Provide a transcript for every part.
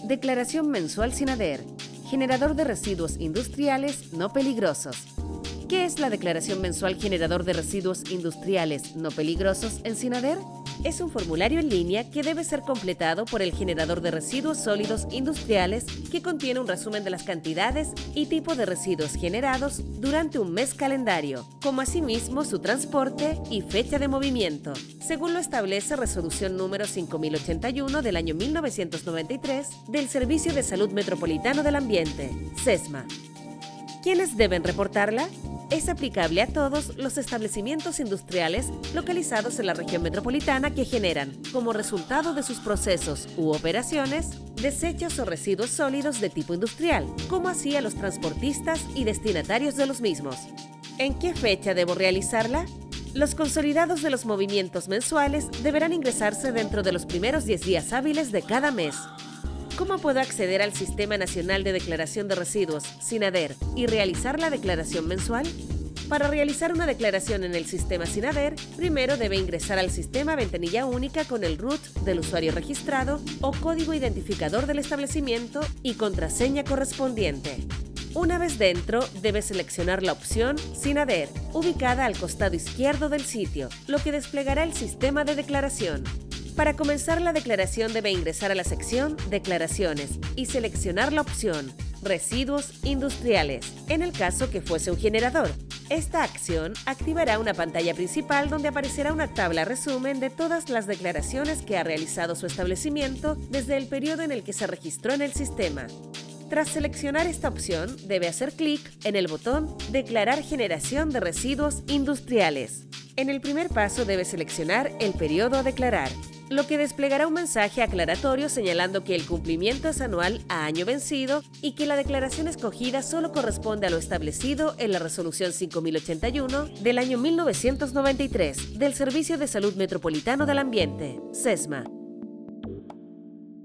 Declaración mensual SINADER. Generador de residuos industriales no peligrosos. ¿Qué es la declaración mensual generador de residuos industriales no peligrosos en SINADER? Es un formulario en línea que debe ser completado por el generador de residuos sólidos industriales que contiene un resumen de las cantidades y tipo de residuos generados durante un mes calendario, como asimismo su transporte y fecha de movimiento, según lo establece Resolución número 5081 del año 1993 del Servicio de Salud Metropolitano del Ambiente, SESMA. ¿Quiénes deben reportarla? Es aplicable a todos los establecimientos industriales localizados en la región metropolitana que generan, como resultado de sus procesos u operaciones, desechos o residuos sólidos de tipo industrial, como así a los transportistas y destinatarios de los mismos. ¿En qué fecha debo realizarla? Los consolidados de los movimientos mensuales deberán ingresarse dentro de los primeros 10 días hábiles de cada mes. ¿Cómo puedo acceder al Sistema Nacional de Declaración de Residuos, SINADER, y realizar la declaración mensual? Para realizar una declaración en el sistema SINADER, primero debe ingresar al sistema ventanilla única con el RUT del usuario registrado o código identificador del establecimiento y contraseña correspondiente. Una vez dentro, debe seleccionar la opción SINADER, ubicada al costado izquierdo del sitio, lo que desplegará el sistema de declaración. Para comenzar la declaración debe ingresar a la sección Declaraciones y seleccionar la opción Residuos industriales, en el caso que fuese un generador. Esta acción activará una pantalla principal donde aparecerá una tabla resumen de todas las declaraciones que ha realizado su establecimiento desde el periodo en el que se registró en el sistema. Tras seleccionar esta opción, debe hacer clic en el botón Declarar generación de residuos industriales. En el primer paso debe seleccionar el periodo a declarar, lo que desplegará un mensaje aclaratorio señalando que el cumplimiento es anual a año vencido y que la declaración escogida solo corresponde a lo establecido en la Resolución 5081 del año 1993 del Servicio de Salud Metropolitano del Ambiente, SESMA.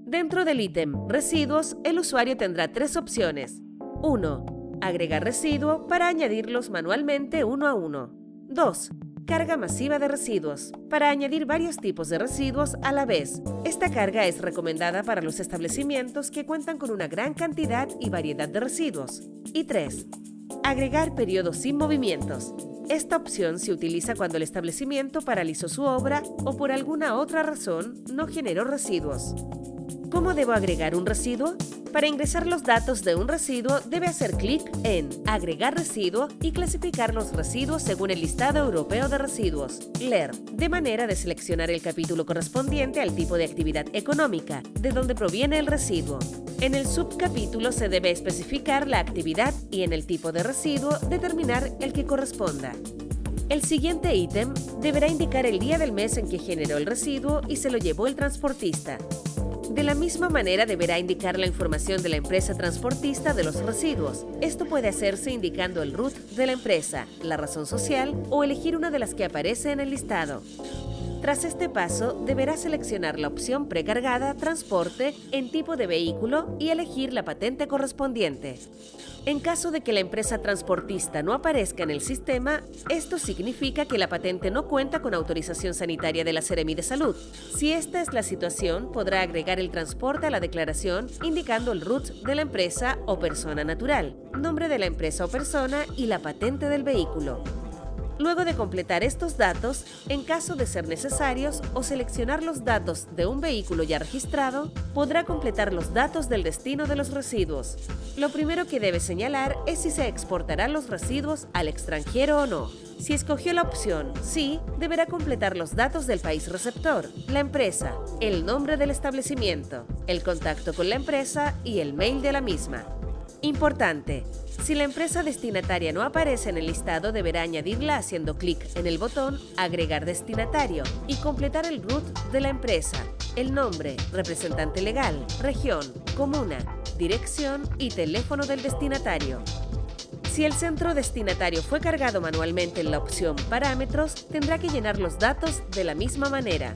Dentro del ítem Residuos, el usuario tendrá 3 opciones. 1. Agregar residuo para añadirlos manualmente uno a uno. 2. Carga masiva de residuos, para añadir varios tipos de residuos a la vez. Esta carga es recomendada para los establecimientos que cuentan con una gran cantidad y variedad de residuos. Y 3. Agregar periodos sin movimientos. Esta opción se utiliza cuando el establecimiento paralizó su obra o por alguna otra razón no generó residuos. ¿Cómo debo agregar un residuo? Para ingresar los datos de un residuo, debe hacer clic en Agregar residuo y clasificar los residuos según el listado europeo de residuos, LER, de manera de seleccionar el capítulo correspondiente al tipo de actividad económica, de donde proviene el residuo. En el subcapítulo se debe especificar la actividad y en el tipo de residuo determinar el que corresponda. El siguiente ítem deberá indicar el día del mes en que generó el residuo y se lo llevó el transportista. De la misma manera deberá indicar la información de la empresa transportista de los residuos. Esto puede hacerse indicando el RUT de la empresa, la razón social o elegir una de las que aparece en el listado. Tras este paso, deberá seleccionar la opción precargada Transporte en tipo de vehículo y elegir la patente correspondiente. En caso de que la empresa transportista no aparezca en el sistema, esto significa que la patente no cuenta con autorización sanitaria de la Seremi de Salud. Si esta es la situación, podrá agregar el transporte a la declaración indicando el RUT de la empresa o persona natural, nombre de la empresa o persona y la patente del vehículo. Luego de completar estos datos, en caso de ser necesarios o seleccionar los datos de un vehículo ya registrado, podrá completar los datos del destino de los residuos. Lo primero que debe señalar es si se exportarán los residuos al extranjero o no. Si escogió la opción sí, deberá completar los datos del país receptor, la empresa, el nombre del establecimiento, el contacto con la empresa y el mail de la misma. Importante: si la empresa destinataria no aparece en el listado, deberá añadirla haciendo clic en el botón Agregar destinatario y completar el RUT de la empresa, el nombre, representante legal, región, comuna, dirección y teléfono del destinatario. Si el centro destinatario fue cargado manualmente en la opción Parámetros, tendrá que llenar los datos de la misma manera.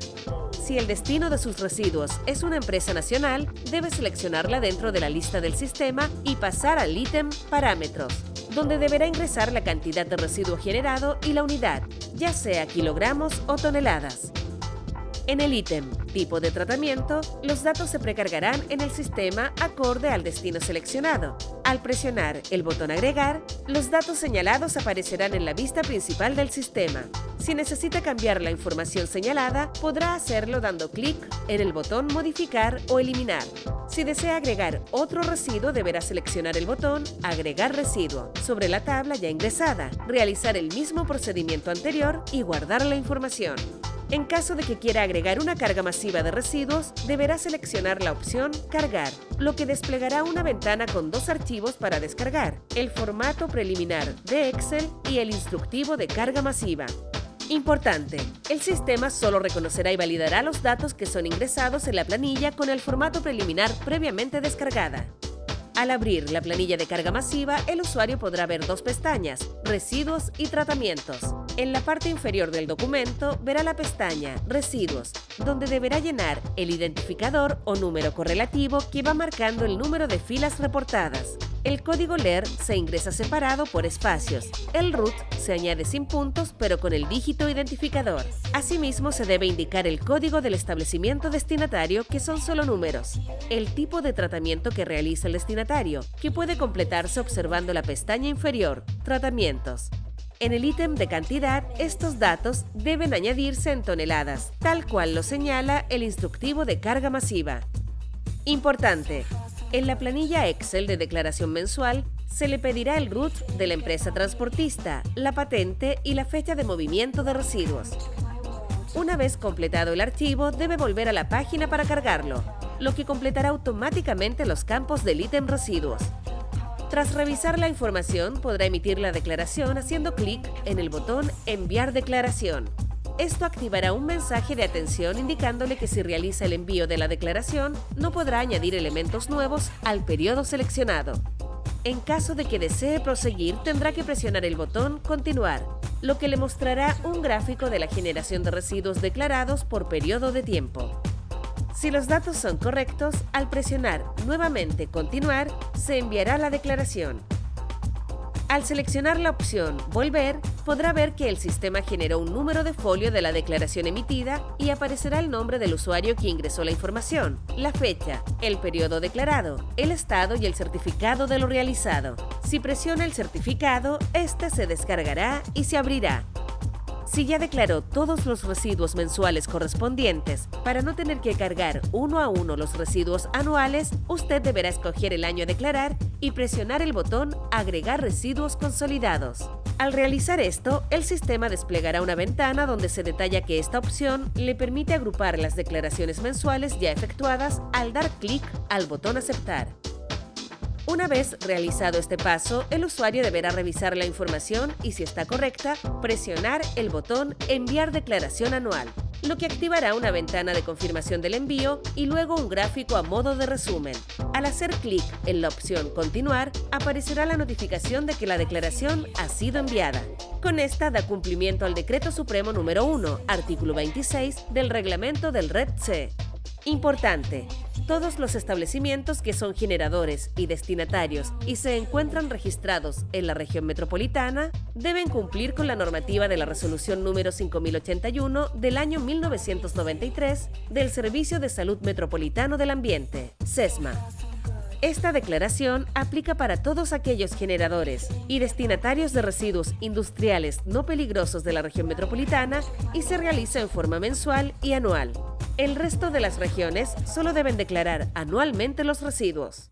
Si el destino de sus residuos es una empresa nacional, debe seleccionarla dentro de la lista del sistema y pasar al ítem Parámetros, donde deberá ingresar la cantidad de residuo generado y la unidad, ya sea kilogramos o toneladas. En el ítem tipo de tratamiento, los datos se precargarán en el sistema acorde al destino seleccionado. Al presionar el botón Agregar, los datos señalados aparecerán en la vista principal del sistema. Si necesita cambiar la información señalada, podrá hacerlo dando clic en el botón Modificar o Eliminar. Si desea agregar otro residuo, deberá seleccionar el botón Agregar residuo sobre la tabla ya ingresada, realizar el mismo procedimiento anterior y guardar la información. En caso de que quiera agregar una carga masiva de residuos, deberá seleccionar la opción Cargar, lo que desplegará una ventana con dos archivos para descargar: el formato preliminar de Excel y el instructivo de carga masiva. Importante: el sistema solo reconocerá y validará los datos que son ingresados en la planilla con el formato preliminar previamente descargada. Al abrir la planilla de carga masiva, el usuario podrá ver dos pestañas: Residuos y Tratamientos. En la parte inferior del documento verá la pestaña Residuos, donde deberá llenar el identificador o número correlativo que va marcando el número de filas reportadas. El código LER se ingresa separado por espacios. El root se añade sin puntos, pero con el dígito identificador. Asimismo, se debe indicar el código del establecimiento destinatario, que son solo números. El tipo de tratamiento que realiza el destinatario, que puede completarse observando la pestaña inferior, Tratamientos. En el ítem de cantidad, estos datos deben añadirse en toneladas, tal cual lo señala el instructivo de carga masiva. Importante: en la planilla Excel de declaración mensual, se le pedirá el root de la empresa transportista, la patente y la fecha de movimiento de residuos. Una vez completado el archivo, debe volver a la página para cargarlo, lo que completará automáticamente los campos del ítem Residuos. Tras revisar la información, podrá emitir la declaración haciendo clic en el botón Enviar declaración. Esto activará un mensaje de atención indicándole que si realiza el envío de la declaración, no podrá añadir elementos nuevos al periodo seleccionado. En caso de que desee proseguir, tendrá que presionar el botón Continuar, lo que le mostrará un gráfico de la generación de residuos declarados por periodo de tiempo. Si los datos son correctos, al presionar nuevamente Continuar, se enviará la declaración. Al seleccionar la opción Volver, podrá ver que el sistema generó un número de folio de la declaración emitida y aparecerá el nombre del usuario que ingresó la información, la fecha, el periodo declarado, el estado y el certificado de lo realizado. Si presiona el certificado, este se descargará y se abrirá. Si ya declaró todos los residuos mensuales correspondientes, para no tener que cargar uno a uno los residuos anuales, usted deberá escoger el año a declarar y presionar el botón Agregar residuos consolidados. Al realizar esto, el sistema desplegará una ventana donde se detalla que esta opción le permite agrupar las declaraciones mensuales ya efectuadas al dar clic al botón Aceptar. Una vez realizado este paso, el usuario deberá revisar la información y, si está correcta, presionar el botón Enviar declaración anual, lo que activará una ventana de confirmación del envío y luego un gráfico a modo de resumen. Al hacer clic en la opción Continuar, aparecerá la notificación de que la declaración ha sido enviada. Con esta da cumplimiento al Decreto Supremo número 1, artículo 26 del Reglamento del RED-C. Importante: todos los establecimientos que son generadores y destinatarios y se encuentran registrados en la región metropolitana deben cumplir con la normativa de la Resolución número 5081 del año 1993 del Servicio de Salud Metropolitano del Ambiente, SESMA. Esta declaración aplica para todos aquellos generadores y destinatarios de residuos industriales no peligrosos de la región metropolitana y se realiza en forma mensual y anual. El resto de las regiones solo deben declarar anualmente los residuos.